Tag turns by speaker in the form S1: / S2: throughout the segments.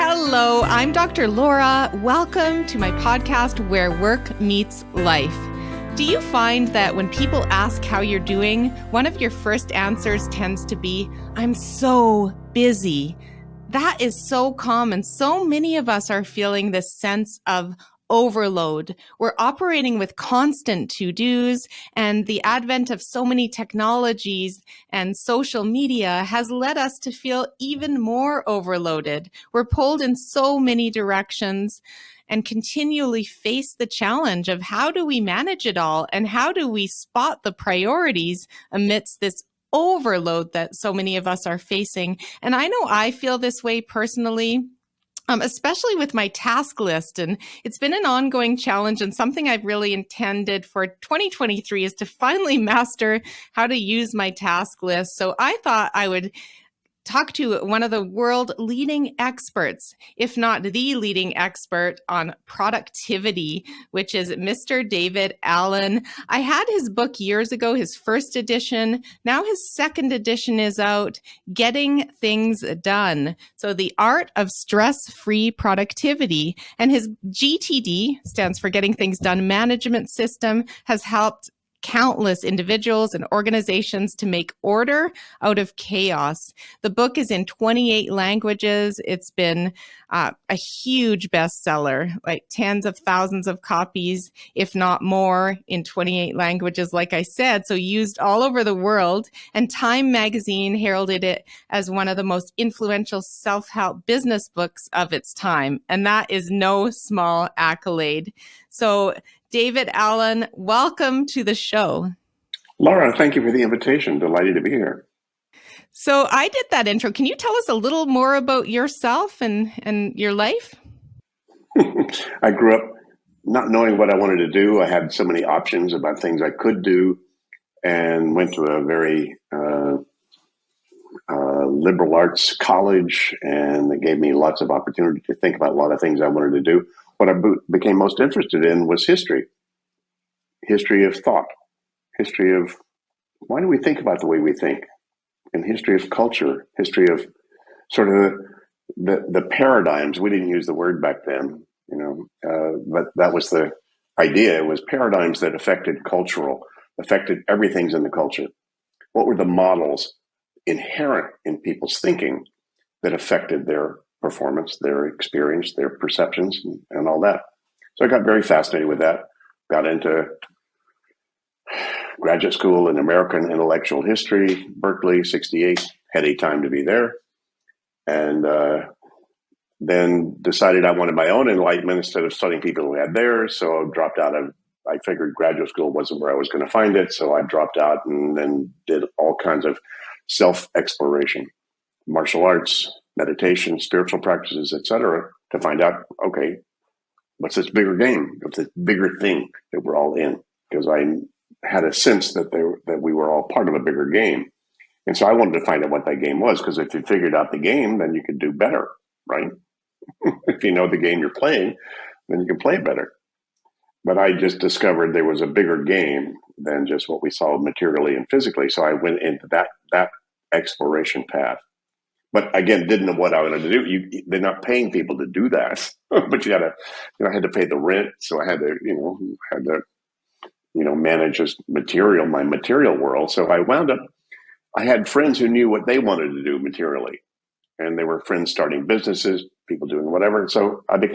S1: Hello, I'm Dr. Laura. Welcome to my podcast where work meets life. Do you find that when people ask how you're doing, one of your first answers tends to be, I'm so busy? That is so common. So many of us are feeling this sense of overload. We're operating with constant to-dos, and the advent of so many technologies and social media has led us to feel even more overloaded. We're pulled in so many directions and continually face the challenge of how do we manage it all and how do we spot the priorities amidst this overload that so many of us are facing. And I know I feel this way personally. Especially with my task list. And it's been an ongoing challenge, and something I've really intended for 2023 is to finally master how to use my task list. So I thought I would talk to one of the world leading experts, if not the leading expert on productivity, which is Mr. David Allen. I had his book years ago, his first edition. Now his second edition is out, Getting Things Done. So the art of stress-free productivity. And his GTD, stands for Getting Things Done management system, has helped countless individuals and organizations to make order out of chaos. The book is in 28 languages. It's been a huge bestseller, like tens of thousands of copies, if not more, in 28 languages, like I said, so used all over the world. And Time magazine heralded it as one of the most influential self-help business books of its time. And that is no small accolade. So David Allen, welcome to the show.
S2: Laura, thank you for the invitation. Delighted to be here.
S1: So I did that intro. Can you tell us a little more about yourself and your life?
S2: I grew up not knowing what I wanted to do. I had so many options about things I could do, and went to a very liberal arts college, and it gave me lots of opportunity to think about a lot of things I wanted to do. What I became most interested in was history of thought, history of why do we think about the way we think, and history of culture, history of sort of the paradigms. We didn't use the word back then, but that was the idea. It was paradigms that affected everything's in the culture. What were the models inherent in people's thinking that affected their performance, their experience, their perceptions, and all that? So I got very fascinated with that, got into graduate school in American Intellectual History, Berkeley, 68, had a time to be there. And then decided I wanted my own enlightenment instead of studying people who had theirs. So I dropped out of, I figured graduate school wasn't where I was going to find it. So I dropped out and then did all kinds of self-exploration, martial arts, meditation, spiritual practices, etc., to find out, okay, what's this bigger game? What's this bigger thing that we're all in? Because I had a sense that we were all part of a bigger game. And so I wanted to find out what that game was, because if you figured out the game, then you could do better, right? If you know the game you're playing, then you can play better. But I just discovered there was a bigger game than just what we saw materially and physically. So I went into that exploration path. But again, didn't know what I wanted to do. They're not paying people to do that, but you had to, I had to pay the rent, so I had to, manage my material world. So I wound up, I had friends who knew what they wanted to do materially, and they were friends starting businesses, people doing whatever. So I just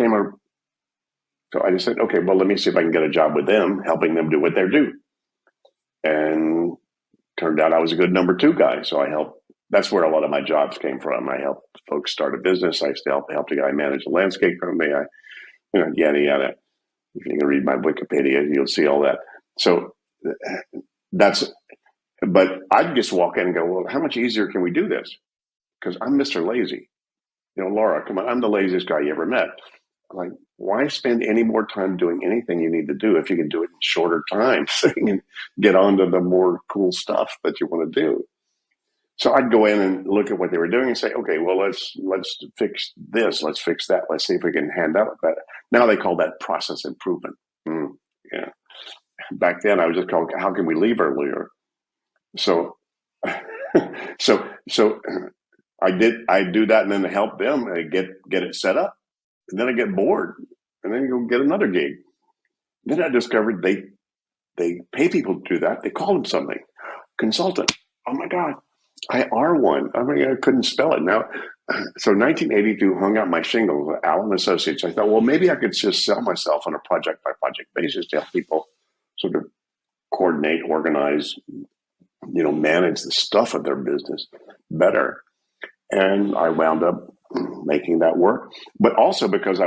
S2: said, okay, well, let me see if I can get a job with them, helping them do what they do. And turned out I was a good number two guy. So I helped. That's where a lot of my jobs came from. I helped folks start a business. I still helped a guy manage a landscape company. Yada, yada. If you can read my Wikipedia, you'll see all that. So but I'd just walk in and go, well, how much easier can we do this? Because I'm Mr. Lazy. Laura, come on, I'm the laziest guy you ever met. I'm like, why spend any more time doing anything you need to do if you can do it in shorter time so you can get on to the more cool stuff that you want to do? So I'd go in and look at what they were doing and say, okay, well, let's fix this. Let's fix that. Let's see if we can hand out that. Now they call that process improvement. Yeah. Back then I was just called, how can we leave earlier? So I do that and then help them and get it set up. And then I get bored and then go get another gig. Then I discovered they pay people to do that. They call them something. Consultant. Oh my God. I are one. I mean, I couldn't spell it now. So 1982, hung out my shingles with Allen Associates. I thought, well, maybe I could just sell myself on a project by project basis to help people sort of coordinate, organize, manage the stuff of their business better. And I wound up making that work. But also because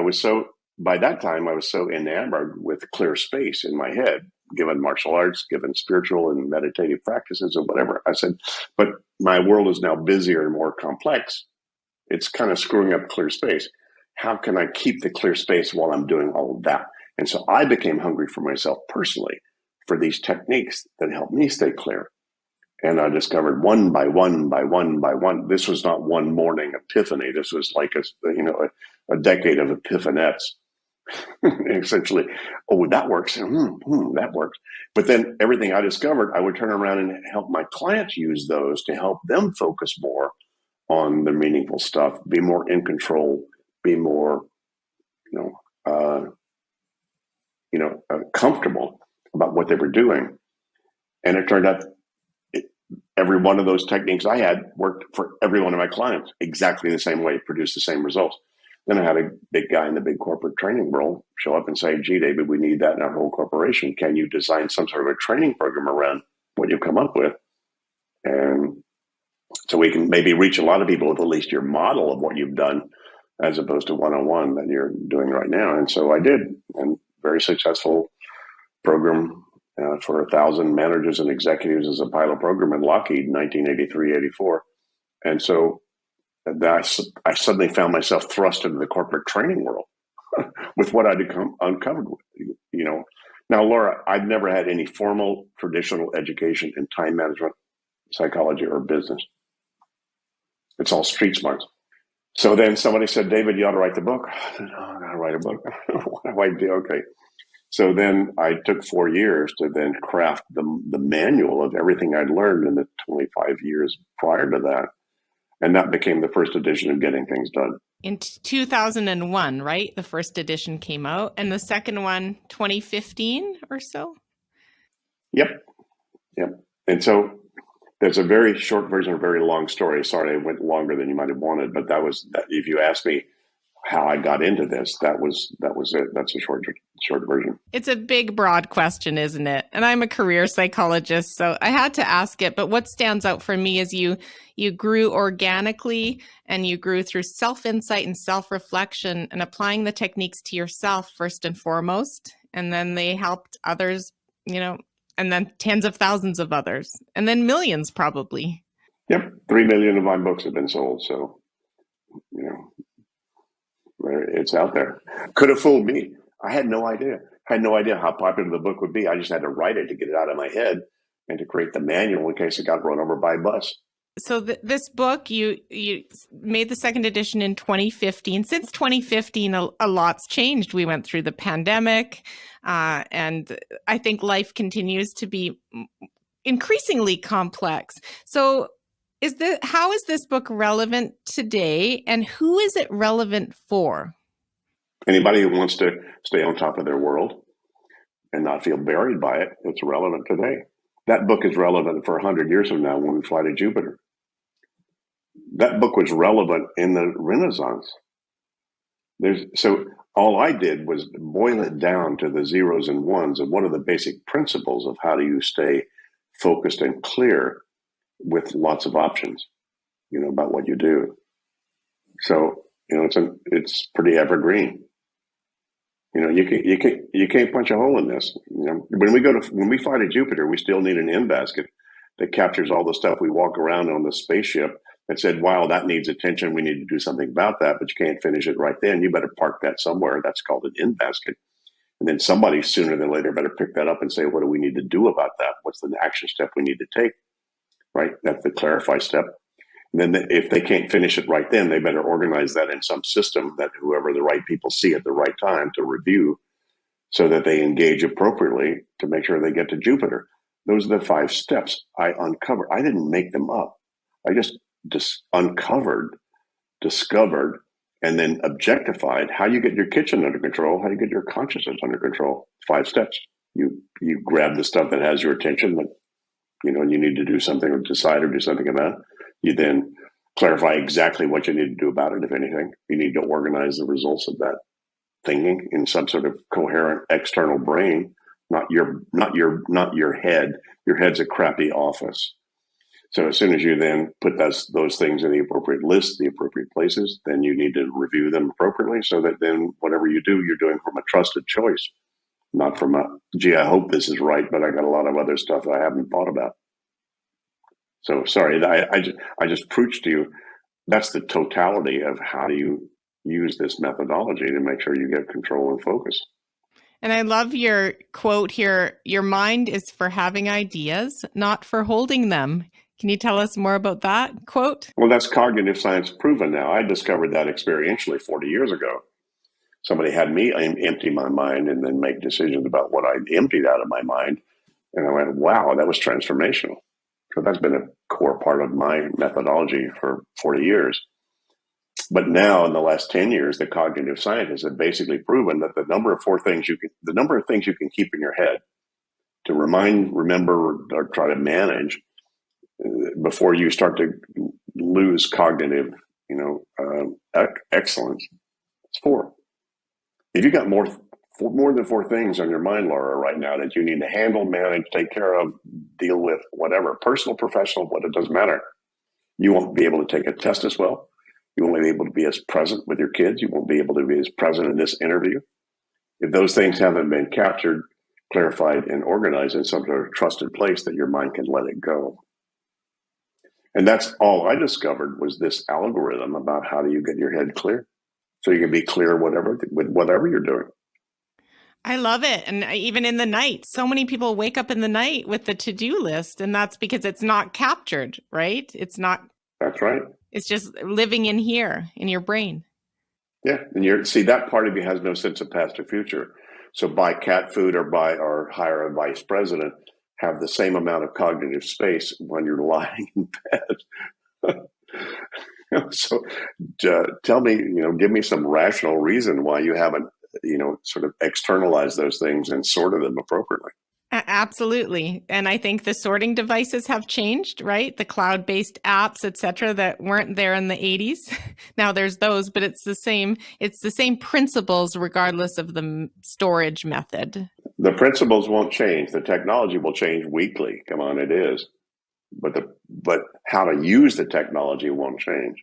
S2: by that time, I was so enamored with clear space in my head, given martial arts, given spiritual and meditative practices or whatever. I said, but my world is now busier and more complex. It's kind of screwing up clear space. How can I keep the clear space while I'm doing all of that? And so I became hungry for myself personally for these techniques that help me stay clear. And I discovered one by one by one by one. This was not one morning epiphany. This was like a decade of epiphanettes. Essentially, oh, that works. That works. But then everything I discovered, I would turn around and help my clients use those to help them focus more on the meaningful stuff, be more in control, be more, comfortable about what they were doing. And it turned out every one of those techniques I had worked for every one of my clients exactly the same way, produced the same results. Then I had a big guy in the big corporate training world show up and say, gee, David, we need that in our whole corporation. Can you design some sort of a training program around what you've come up with? And so we can maybe reach a lot of people with at least your model of what you've done as opposed to one-on-one that you're doing right now. And so I did, and very successful program for 1,000 managers and executives as a pilot program in Lockheed in 1983-84. And so I suddenly found myself thrust into the corporate training world with what I'd uncovered. Now, Laura, I've never had any formal traditional education in time management, psychology, or business. It's all street smarts. So then somebody said, David, you ought to write the book. I said, oh, I got to write a book. What do I do? Okay. So then I took 4 years to then craft the manual of everything I'd learned in the 25 years prior to that. And that became the first edition of Getting Things Done.
S1: In 2001, right? The first edition came out. And the second one, 2015 or so?
S2: Yep. And so there's a very short version, a very long story. Sorry, I went longer than you might have wanted, but if you asked me how I got into this, that was it. That's a short version.
S1: It's a big, broad question, isn't it? And I'm a career psychologist, so I had to ask it. But what stands out for me is you grew organically, and you grew through self-insight and self-reflection and applying the techniques to yourself first and foremost. And then they helped others, and then tens of thousands of others, and then millions probably.
S2: Yep. 3 million of my books have been sold. So, it's out there. Could have fooled me. I had no idea. How popular the book would be. I just had to write it to get it out of my head and to create the manual in case it got run over by a bus.
S1: So this book, you made the second edition in 2015. Since 2015, a lot's changed. We went through the pandemic, and I think life continues to be increasingly complex. So how is this book relevant today, and who is it relevant for?
S2: Anybody who wants to stay on top of their world and not feel buried by it, it's relevant today. That book is relevant for 100 years from now when we fly to Jupiter. That book was relevant in the Renaissance. So all I did was boil it down to the zeros and ones of what are the basic principles of how do you stay focused and clear with lots of options, about what you do. So, it's pretty evergreen. You can't punch a hole in this. When we fly to Jupiter, we still need an in basket that captures all the stuff we walk around on the spaceship that said, wow, that needs attention. We need to do something about that, but you can't finish it right then. You better park that somewhere. That's called an in basket. And then somebody sooner than later better pick that up and say, what do we need to do about that? What's the action step we need to take? Right? That's the clarify step. And then if they can't finish it right then, they better organize that in some system that whoever the right people see at the right time to review so that they engage appropriately to make sure they get to Jupiter. Those are the 5 steps I uncovered. I didn't make them up. I just uncovered, discovered, and then objectified how you get your kitchen under control, how you get your consciousness under control. 5 steps. You grab the stuff that has your attention that you need to do something or decide or do something about. You then clarify exactly what you need to do about it, if anything. You need to organize the results of that thinking in some sort of coherent external brain, not your head. Your head's a crappy office. So as soon as you then put those things in the appropriate list, the appropriate places, then you need to review them appropriately so that then whatever you do, you're doing from a trusted choice, not from gee, I hope this is right, but I got a lot of other stuff that I haven't thought about. So sorry, I just preached to you. That's the totality of how do you use this methodology to make sure you get control and focus.
S1: And I love your quote here, your mind is for having ideas, not for holding them. Can you tell us more about that quote?
S2: Well, that's cognitive science proven now. I discovered that experientially 40 years ago. Somebody had me empty my mind and then make decisions about what I emptied out of my mind. And I went, wow, that was transformational. So that's been a core part of my methodology for 40 years. But now in the last 10 years, the cognitive scientists have basically proven that the number of things you can keep in your head to remember, or try to manage before you start to lose cognitive, excellence. It's 4. If you got more than 4 things on your mind, Laura, right now that you need to handle, manage, take care of, deal with, whatever, personal, professional, what it doesn't matter. You won't be able to take a test as well. You won't be able to be as present with your kids. You won't be able to be as present in this interview. If those things haven't been captured, clarified, and organized in some sort of trusted place, that your mind can let it go. And that's all I discovered was this algorithm about how do you get your head clear so you can be clear with whatever you're doing.
S1: I love it. And even in the night, so many people wake up in the night with the to-do list, and that's because it's not captured, right? It's not.
S2: That's right.
S1: It's just living in here, in your brain.
S2: Yeah, and see, that part of you has no sense of past or future. So buy cat food or hire a vice president, have the same amount of cognitive space when you're lying in bed. So tell me, give me some rational reason why you haven't, sort of externalized those things and sorted them appropriately.
S1: Absolutely. And I think the sorting devices have changed, right? The cloud-based apps, et cetera, that weren't there in the 80s. Now there's those, but it's the same principles regardless of the storage method.
S2: The principles won't change. The technology will change weekly. Come on, it is. But how to use the technology won't change.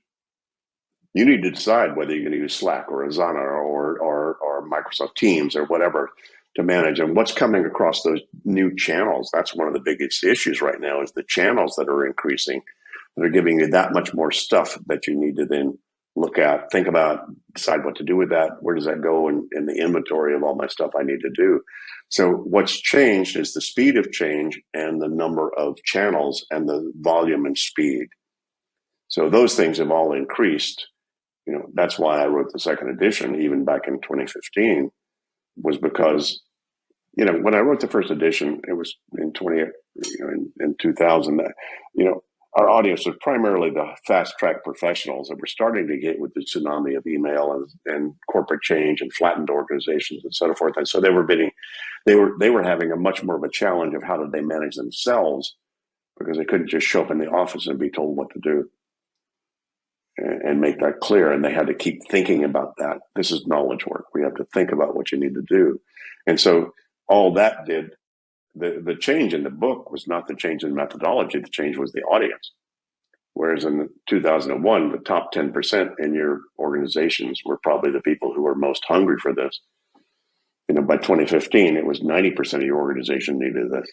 S2: You need to decide whether you're going to use Slack or Asana or Microsoft Teams or whatever to manage, and what's coming across those new channels. That's one of the biggest issues right now is the channels that are increasing. They're giving you that much more stuff that you need to then look at, think about, decide what to do with that. Where does that go in the inventory of all my stuff I need to do? So what's changed is the speed of change and the number of channels and the volume and speed. So those things have all increased. That's why I wrote the second edition, even back in 2015, was because, when I wrote the first edition, it was in 2000, our audience was primarily the fast track professionals that were starting to get with the tsunami of email and corporate change and flattened organizations and so forth. And so they were having a much more of a challenge of how did they manage themselves, because they couldn't just show up in the office and be told what to do and make that clear. And they had to keep thinking about that. This is knowledge work. We have to think about what you need to do. And so all that did, the change in the book was not the change in methodology. The change was the audience. Whereas in 2001, the top 10% in your organizations were probably the people who were most hungry for this. By 2015, it was 90% of your organization needed this.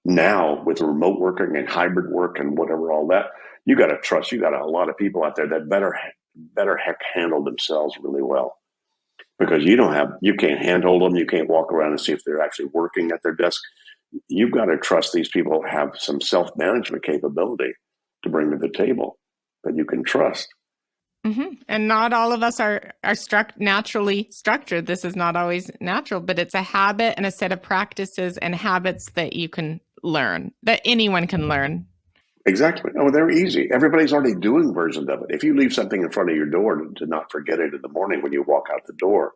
S2: Now, with remote working and hybrid work and whatever, all that, you got to trust. You got a lot of people out there that better heck handle themselves really well, because you can't handhold them. You can't walk around and see if they're actually working at their desk. You've got to trust these people have some self-management capability to bring to the table that you can trust.
S1: Mm-hmm. And not all of us are naturally structured. This is not always natural, but it's a habit and a set of practices and habits that you can learn, that anyone can learn.
S2: Exactly. Oh, they're easy. Everybody's already doing versions of it. If you leave something in front of your door to not forget it in the morning when you walk out the door,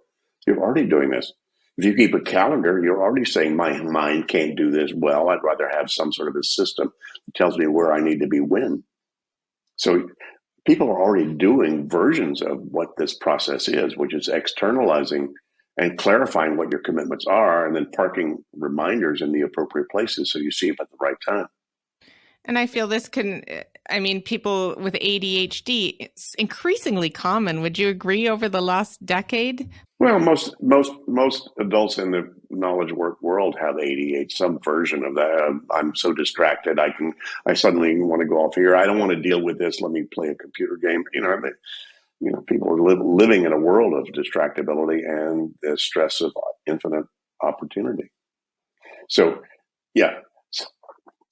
S2: you're already doing this. If you keep a calendar, you're already saying, my mind can't do this well. I'd rather have some sort of a system that tells me where I need to be when. So people are already doing versions of what this process is, which is externalizing and clarifying what your commitments are and then parking reminders in the appropriate places so you see them at the right time.
S1: And I feel this can, I mean, people with ADHD, it's increasingly common. Would you agree over the last decade?
S2: Well, most adults in the knowledge work world have ADHD, some version of that. I'm so distracted, I suddenly want to go off here. I don't want to deal with this. Let me play a computer game. People are living in a world of distractibility and the stress of infinite opportunity. So, yeah.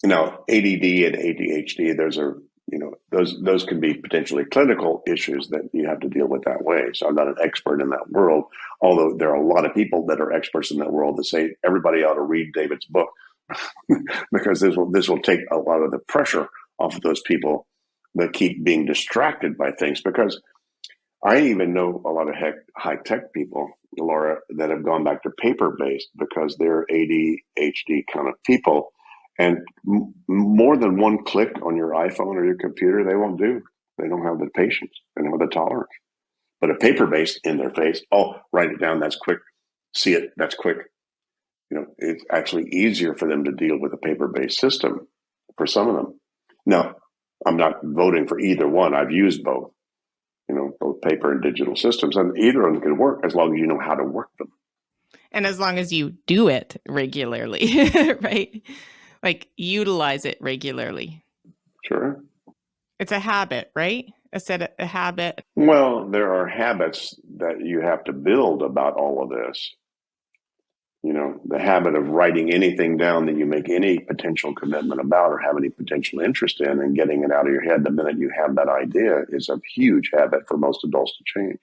S2: Now, ADD and ADHD, those can be potentially clinical issues that you have to deal with that way. So I'm not an expert in that world, although there are a lot of people that are experts in that world that say everybody ought to read David's book because this will take a lot of the pressure off of those people that keep being distracted by things. Because I even know a lot of high tech people, Laura, that have gone back to paper based because they're ADHD kind of people. And more than one click on your iPhone or your computer, they won't do. They don't have the patience. They don't have the tolerance. But a paper based in their face, oh, write it down. That's quick. See it. That's quick. It's actually easier for them to deal with a paper based system for some of them. Now, I'm not voting for either one. I've used both. Both paper and digital systems, and either of them can work as long as you know how to work them.
S1: And as long as you do it regularly, right? Like utilize it regularly.
S2: Sure.
S1: It's a habit, right? A habit.
S2: Well, there are habits that you have to build about all of this. The habit of writing anything down that you make any potential commitment about or have any potential interest in and getting it out of your head the minute you have that idea is a huge habit for most adults to change.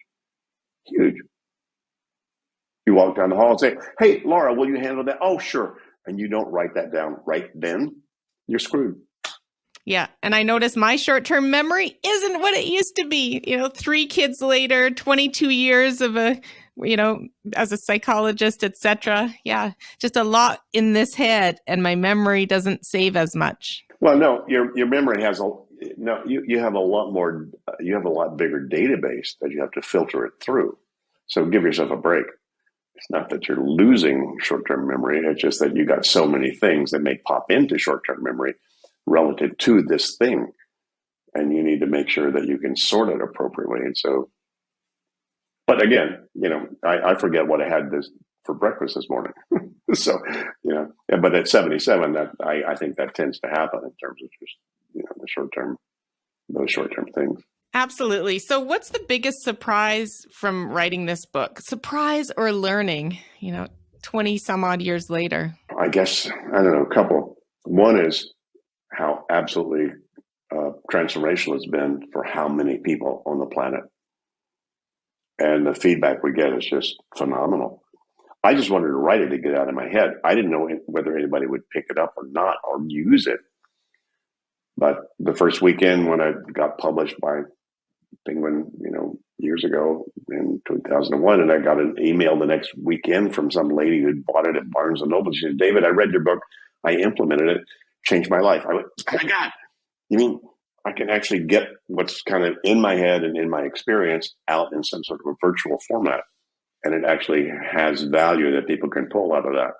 S2: Huge. You walk down the hall and say, hey, Laura, will you handle that? Oh, sure. And you don't write that down right then, you're screwed.
S1: Yeah. And I notice my short-term memory isn't what it used to be. 3 kids later, 22 years of as a psychologist, etc. Yeah. Just a lot in this head and my memory doesn't save as much.
S2: Well, no, your memory has you have a lot more, you have a lot bigger database that you have to filter it through. So give yourself a break. It's not that you're losing short-term memory. It's just that you got so many things that may pop into short-term memory relative to this thing. And you need to make sure that you can sort it appropriately. And so, but again, I forget what I had for breakfast this morning. So, but at 77, that I think that tends to happen in terms of just, those short-term things.
S1: Absolutely. So what's the biggest surprise from writing this book? Surprise or learning, 20 some odd years later?
S2: I guess, I don't know, a couple. One is how absolutely transformational it's been for how many people on the planet. And the feedback we get is just phenomenal. I just wanted to write it to get it out of my head. I didn't know whether anybody would pick it up or not or use it. But the first weekend when I got published by Penguin, years ago in 2001, and I got an email the next weekend from some lady who'd bought it at Barnes and Noble. She said, David, I read your book. I implemented it, changed my life. I went, oh my God, you mean I can actually get what's kind of in my head and in my experience out in some sort of a virtual format. And it actually has value that people can pull out of that.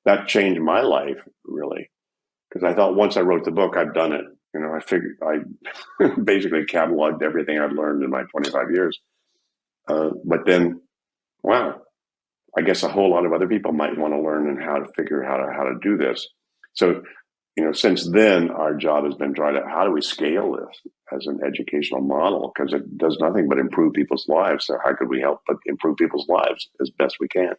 S2: That changed my life, really. Because I thought once I wrote the book, I've done it. I figured I basically cataloged everything I'd learned in my 25 years. But then, wow, I guess a whole lot of other people might want to learn and how to figure out how to do this. So, since then, our job has been trying to, how do we scale this as an educational model? Because it does nothing but improve people's lives. So how could we help but improve people's lives as best we can?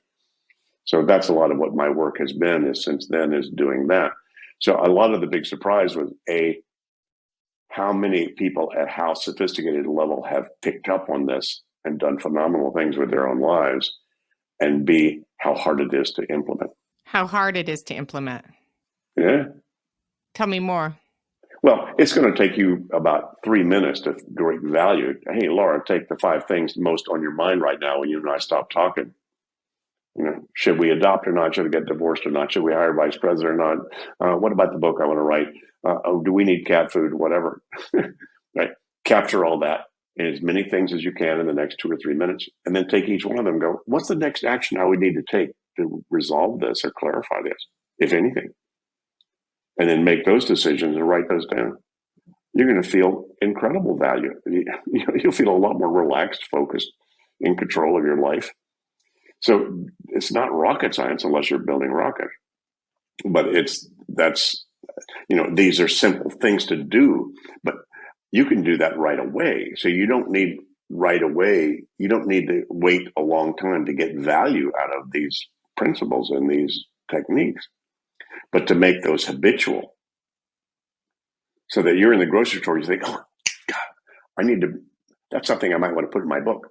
S2: So that's a lot of what my work has been is since then is doing that. So a lot of the big surprise was how many people at how sophisticated a level have picked up on this and done phenomenal things with their own lives, and B, how hard it is to implement.
S1: How hard it is to implement.
S2: Yeah.
S1: Tell me more.
S2: Well, it's going to take you about 3 minutes to great value. Hey, Laura, take the 5 things most on your mind right now when you and I stop talking. Should we adopt or not? Should we get divorced or not? Should we hire a vice president or not? What about the book I want to write? Do we need cat food? Whatever. Right. Capture all that in as many things as you can in the next 2 or 3 minutes, and then take each one of them and go, what's the next action I would need to take to resolve this or clarify this, if anything? And then make those decisions and write those down. You're going to feel incredible value. You'll feel a lot more relaxed, focused, in control of your life. So it's not rocket science unless you're building a rocket. But these are simple things to do, but you can do that right away. So you don't need to wait a long time to get value out of these principles and these techniques, but to make those habitual so that you're in the grocery store, you think, oh, God, that's something I might want to put in my book.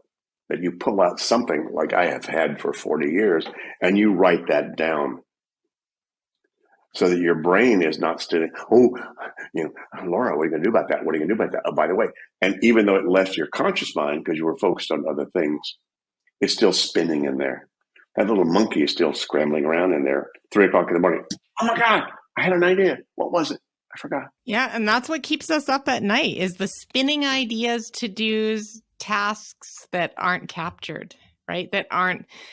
S2: That you pull out something like I have had for 40 years and you write that down so that your brain is not sitting, Laura, what are you going to do about that? What are you going to do about that? Oh, by the way. And even though it left your conscious mind because you were focused on other things, it's still spinning in there. That little monkey is still scrambling around in there, 3:00 in the morning. Oh my God, I had an idea. What was it? I forgot.
S1: Yeah, and that's what keeps us up at night is the spinning ideas, to-dos, tasks that aren't captured, right?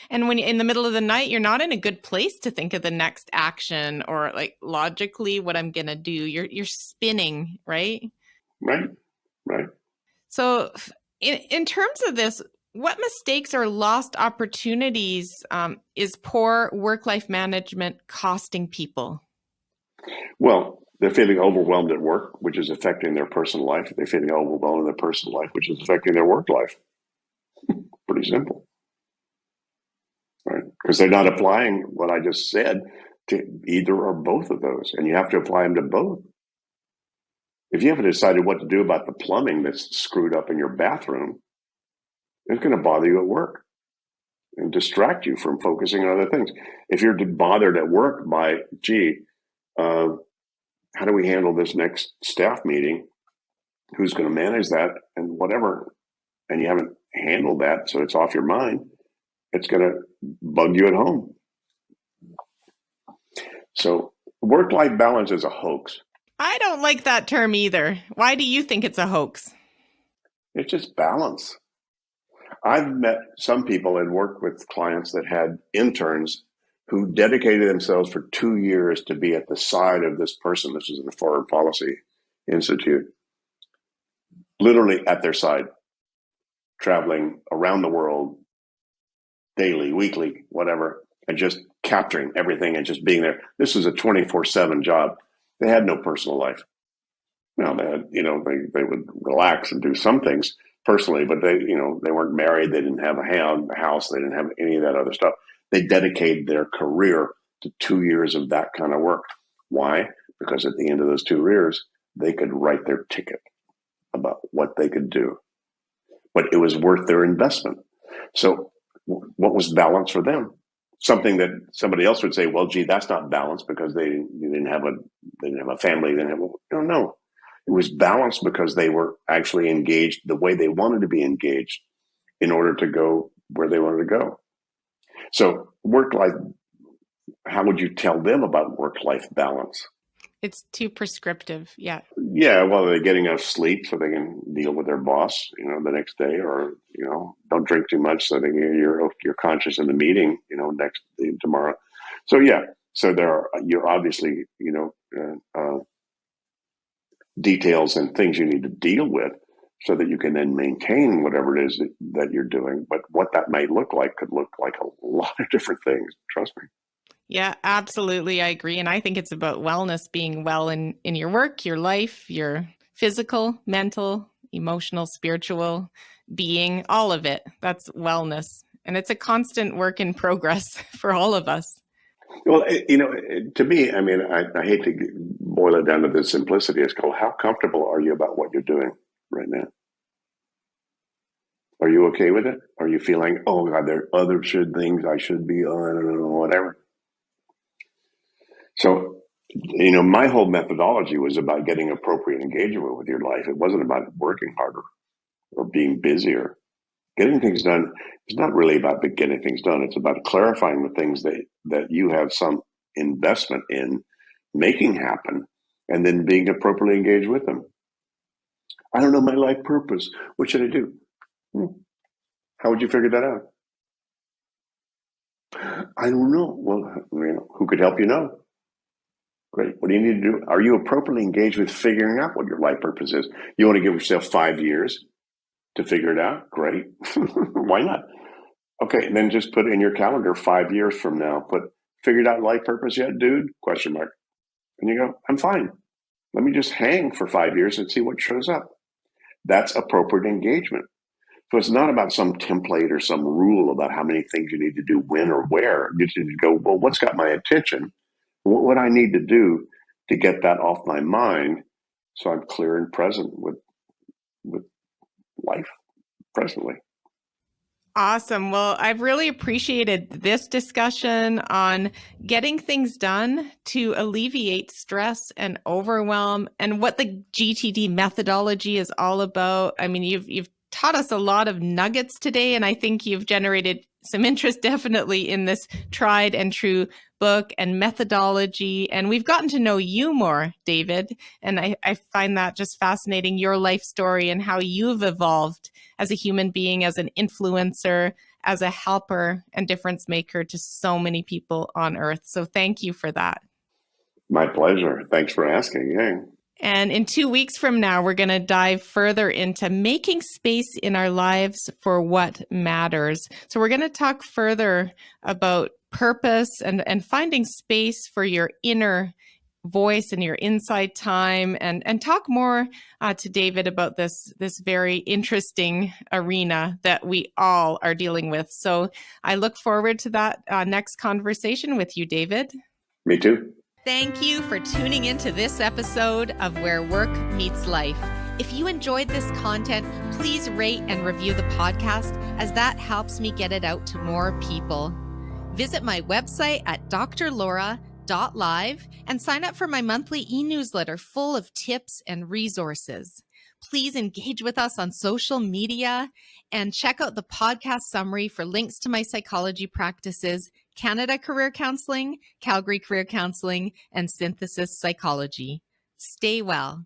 S1: And when you're in the middle of the night, you're not in a good place to think of the next action or like logically what I'm going to do. You're spinning, right?
S2: Right.
S1: So in terms of this, what mistakes or lost opportunities is poor work-life management costing people?
S2: Well, they're feeling overwhelmed at work, which is affecting their personal life. They're feeling overwhelmed in their personal life, which is affecting their work life. Pretty simple. Right? Because they're not applying what I just said to either or both of those. And you have to apply them to both. If you haven't decided what to do about the plumbing that's screwed up in your bathroom, it's going to bother you at work and distract you from focusing on other things. If you're bothered at work by, how do we handle this next staff meeting? Who's going to manage that and whatever? And you haven't handled that, so it's off your mind. It's going to bug you at home. So work-life balance is a hoax.
S1: I don't like that term either. Why do you think it's a hoax?
S2: It's just balance. I've met some people and worked with clients that had interns who dedicated themselves for 2 years to be at the side of this person. This was in the Foreign Policy Institute, literally at their side, traveling around the world daily, weekly, whatever, and just capturing everything and just being there. This was a 24/7 job. They had no personal life. Now they had, they would relax and do some things personally, but they weren't married. They didn't have a house. They didn't have any of that other stuff. They dedicated their career to 2 years of that kind of work. Why? Because at the end of those 2 years, they could write their ticket about what they could do. But it was worth their investment. So what was balance for them? Something that somebody else would say, well, gee, that's not balance because they didn't have a family. No. It was balanced because they were actually engaged the way they wanted to be engaged in order to go where they wanted to go. So work-life, how would you tell them about work-life balance?
S1: It's too prescriptive. Yeah.
S2: Yeah. Well, they're getting enough sleep so they can deal with their boss, the next day, or, don't drink too much so that you're conscious in the meeting, tomorrow. So, yeah. So you're obviously, details and things you need to deal with so that you can then maintain whatever it is that you're doing. But what that might look like could look like a lot of different things. Trust me.
S1: Yeah, absolutely. I agree. And I think it's about wellness, being well in your work, your life, your physical, mental, emotional, spiritual being, all of it. That's wellness. And it's a constant work in progress for all of us.
S2: Well, to me, I hate to boil it down to the simplicity. It's called, how comfortable are you about what you're doing right now? Are you okay with it? Are you feeling, oh God, there are other things I should be on, or whatever? So My whole methodology was about getting appropriate engagement with your life. It wasn't about working harder or being busier. Getting things done is not really about getting things done. It's about clarifying the things that you have some investment in making happen and then being appropriately engaged with them. I don't know my life purpose. What should I do? How would you figure that out? I don't know. Well, who could help you know? Great. What do you need to do? Are you appropriately engaged with figuring out what your life purpose is? You want to give yourself 5 years to figure it out? Great. Why not? Okay, then just put in your calendar 5 years from now. Put figured out life purpose yet, dude? Question mark. And you go, I'm fine. Let me just hang for 5 years and see what shows up. That's appropriate engagement. So it's not about some template or some rule about how many things you need to do when or where. You just need to go, well, what's got my attention? What I need to do to get that off my mind so I'm clear and present with life presently.
S1: Awesome. Well, I've really appreciated this discussion on getting things done to alleviate stress and overwhelm and what the GTD methodology is all about. I mean, you've taught us a lot of nuggets today, and I think you've generated some interest definitely in this tried and true book and methodology. And we've gotten to know you more, David. And I find that just fascinating, your life story and how you've evolved as a human being, as an influencer, as a helper and difference maker to so many people on earth. So thank you for that.
S2: My pleasure. Thanks for asking. Yeah.
S1: And in 2 weeks from now, we're going to dive further into making space in our lives for what matters. So we're going to talk further about purpose and finding space for your inner voice and your inside time, and talk more to David about this very interesting arena that we all are dealing with. So I look forward to that next conversation with you, David.
S2: Me too.
S1: Thank you for tuning into this episode of Where Work Meets Life. If you enjoyed this content, please rate and review the podcast, as that helps me get it out to more people. Visit my website at drlaura.live and sign up for my monthly e-newsletter full of tips and resources. Please engage with us on social media and check out the podcast summary for links to my psychology practices, Canada Career Counseling, Calgary Career Counseling, and Synthesis Psychology. Stay well.